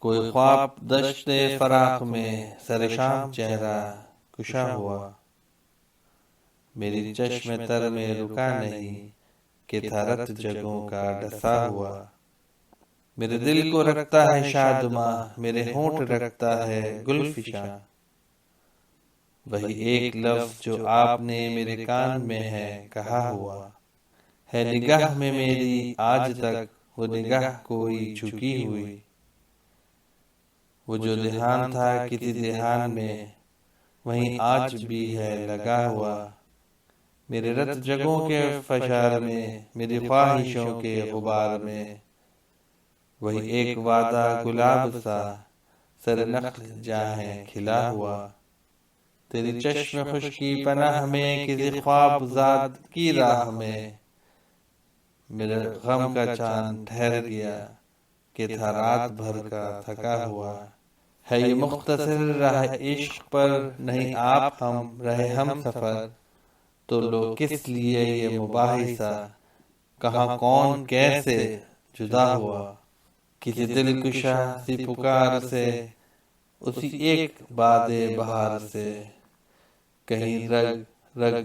کوئی خواب دشت فراق میں سر شام چہرہ کشا ہوا، میری چشم تر میں رکا نہیں کہ تھا رت جگوں کا ڈسا ہوا، میرے دل کو رکھتا ہے شادماں، میرے ہونٹ رکھتا ہے گل فشاں، وہی ایک لفظ جو آپ نے میرے کان میں ہے کہا ہوا، ہے نگاہ میں میری آج تک وہ نگاہ کوئی جھکی ہوئی، وہ جو دھیان تھا کسی دھیان میں وہیں آج بھی ہے لگا ہوا، میرے رت جگوں کے فشار میں، میری خواہشوں کے غبار میں، وہی ایک وعدہ گلاب سا سر نخل جاں کھلا ہوا، تیری چشم خشکی پناہ میں کسی خواب زاد کی راہ میں، میرے غم کا چاند ٹھہر گیا کہ تھا رات بھر کا تھکا ہوا، ہے یہ مختصر راہ عشق پر نہیں آپ ہم رہے ہم سفر، تو لو کس لیے یہ مباحثہ، کہاں کون کیسے جدا ہوا، کسی دلکشا سی پکار سے، اسی ایک باد بہار سے، کہیں رگ رگ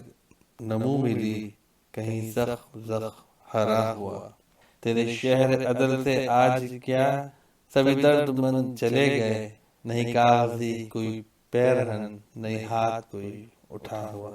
نمو ملی، کہیں زخم زخم ہرا ہوا، تیرے شہر عدل سے آج کیا سبھی درد مند چلے گئے، نہیں کاغذی کوئی پیرہن، نہیں ہاتھ کوئی اٹھا ہوا۔